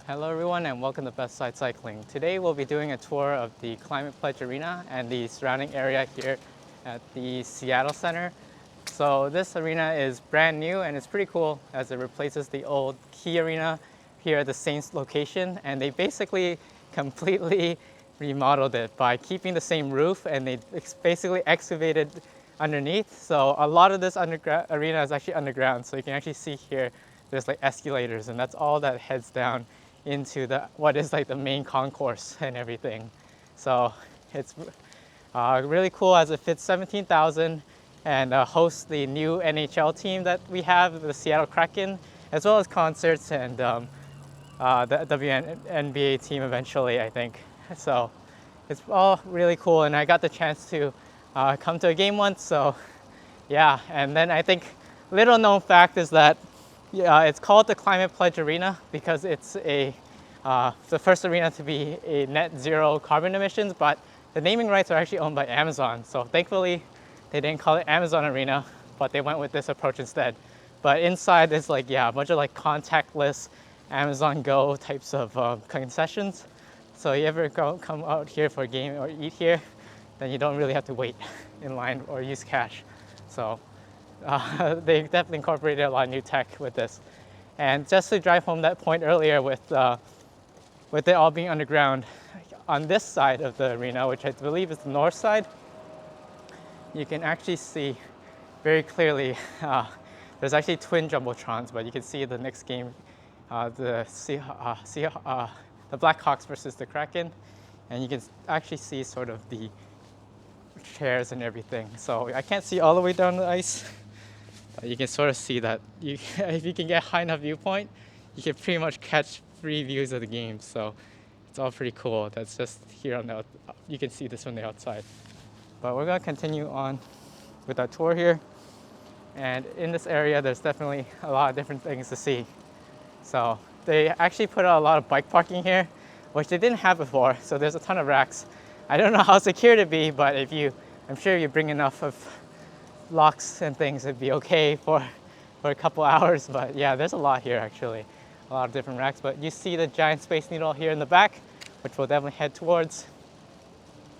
Hello everyone and welcome to Best Side Cycling. Today we'll be doing a tour of the Climate Pledge Arena and the surrounding area here at the Seattle Center. So this arena is brand new and it's pretty cool as it replaces the old Key Arena here at the same location, and they basically completely remodeled it by keeping the same roof, and they basically excavated underneath. So a lot of this arena is actually underground, so you can actually see here there's like escalators, and that's all that heads down into what is like the main concourse and everything. So it's really cool as it fits 17,000 and hosts the new NHL team that we have, the Seattle Kraken, as well as concerts and the WNBA team eventually, I think. So it's all really cool, and I got the chance to come to a game once, so yeah. And then I think little known fact is that it's called the Climate Pledge Arena because it's the first arena to be a net zero carbon emissions, but the naming rights are actually owned by Amazon. So thankfully they didn't call it Amazon Arena, but they went with this approach instead. But inside there's like, yeah, a bunch of like contactless Amazon Go types of concessions. So you ever come out here for a game or eat here, then you don't really have to wait in line or use cash. So they definitely incorporated a lot of new tech with this. And just to drive home that point earlier with it all being underground, on this side of the arena, which I believe is the north side, you can actually see very clearly there's actually twin jumbotrons, but you can see the next game, the Blackhawks versus the Kraken, and you can actually see sort of the chairs and everything. So I can't see all the way down the ice, but you can sort of see that if you can get high enough viewpoint, you can pretty much catch free views of the game. So it's all pretty cool. That's just here on the, you can see this from the outside. But we're gonna continue on with our tour here. And in this area, there's definitely a lot of different things to see. So they actually put out a lot of bike parking here, which they didn't have before. So there's a ton of racks. I don't know how secure it'd be, but I'm sure if you bring enough of locks and things, it'd be okay for a couple hours. But yeah, there's a lot here actually, a lot of different racks. But you see the giant Space Needle here in the back, which we'll definitely head towards.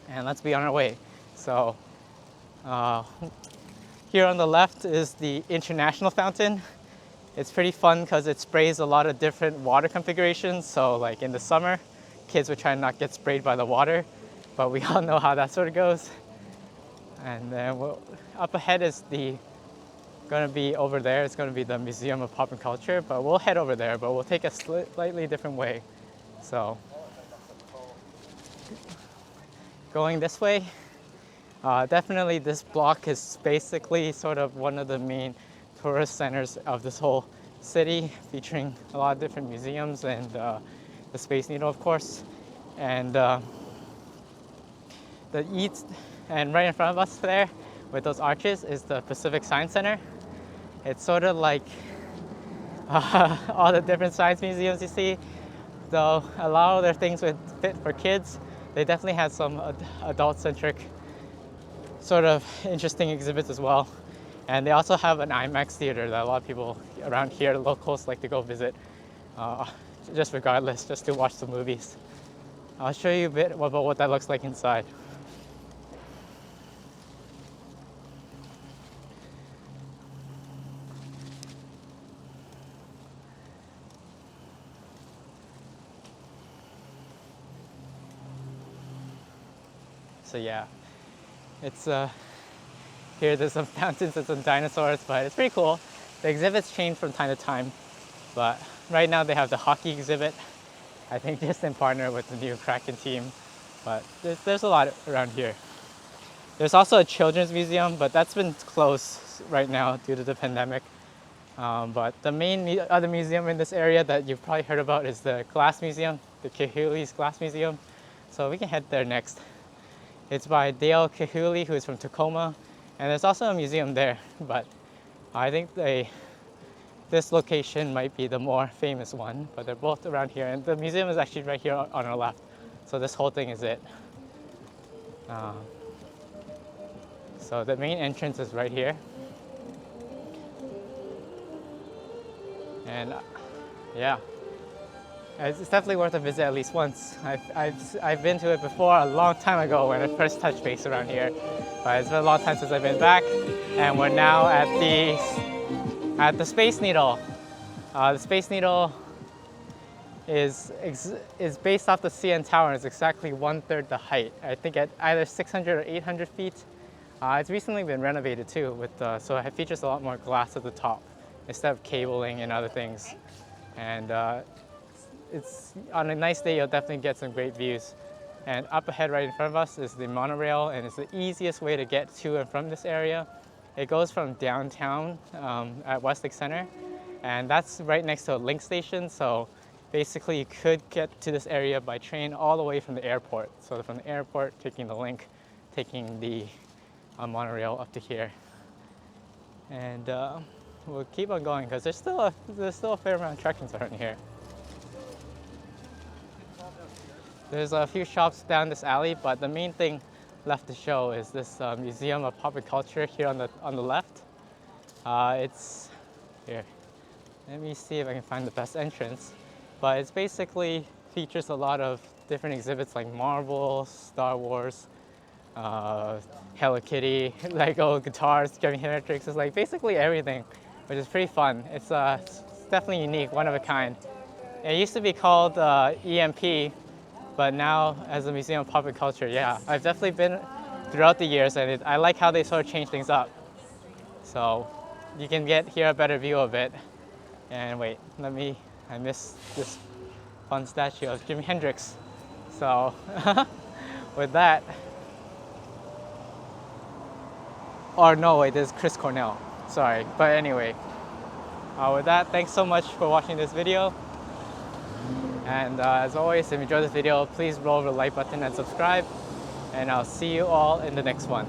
And let's be on our way. So here on the left is the International Fountain. It's pretty fun because it sprays a lot of different water configurations. So like in the summer, kids would try to not get sprayed by the water, but we all know how that sort of goes. And then up ahead is going to be over there. It's going to be the Museum of Pop and Culture, but we'll head over there, but we'll take a slightly different way. So going this way, definitely this block is basically sort of one of the main tourist centers of this whole city, featuring a lot of different museums and the Space Needle, of course. And and right in front of us there with those arches is the Pacific Science Center. It's sort of like all the different science museums you see, though a lot of their things would fit for kids. They definitely had some adult-centric sort of interesting exhibits as well. And they also have an IMAX theater that a lot of people around here, locals, like to go visit, just regardless, just to watch the movies. I'll show you a bit about what that looks like inside. So yeah, it's here there's some fountains and some dinosaurs, but it's pretty cool. The exhibits change from time to time, but right now they have the hockey exhibit, I think just in partner with the new Kraken team, but there's a lot around here. There's also a children's museum, but that's been closed right now due to the pandemic. But the main other museum in this area that you've probably heard about is the Glass Museum, the Chihuly's Glass Museum. So we can head there next. It's by Dale Chihuly, who is from Tacoma, and there's also a museum there, but I think this location might be the more famous one, but they're both around here, and the museum is actually right here on our left, so this whole thing is it. So the main entrance is right here, and yeah, It's definitely worth a visit at least once. I've been to it before a long time ago when I first touched base around here, but it's been a long time since I've been back, and we're now at the Space Needle. The Space Needle is based off the CN Tower and is exactly 1/3 the height. I think at either 600 or 800 feet. It's recently been renovated too, so it features a lot more glass at the top instead of cabling and other things. And it's on a nice day, you'll definitely get some great views. And up ahead right in front of us is the monorail, and it's the easiest way to get to and from this area. It goes from downtown at Westlake Center, and that's right next to a link station. So basically you could get to this area by train all the way from the airport. So from the airport, taking the link, taking the monorail up to here. And we'll keep on going because there's still a fair amount of attractions around here. There's a few shops down this alley, but the main thing left to show is this Museum of Popular Culture here on the left. It's here. Let me see if I can find the best entrance. But it's basically features a lot of different exhibits like Marvel, Star Wars, Hello Kitty, Lego guitars, Jimi Hendrix. It's like basically everything, which is pretty fun. It's definitely unique, one of a kind. It used to be called EMP, but now as a Museum of Popular Culture, yeah, I've definitely been throughout the years, and I like how they sort of change things up. So you can get here a better view of it. And wait, I missed this fun statue of Jimi Hendrix. So with that, or no, wait, this is Chris Cornell. Sorry, but anyway, with that, thanks so much for watching this video. And as always, if you enjoyed this video, please roll the like button and subscribe. And I'll see you all in the next one.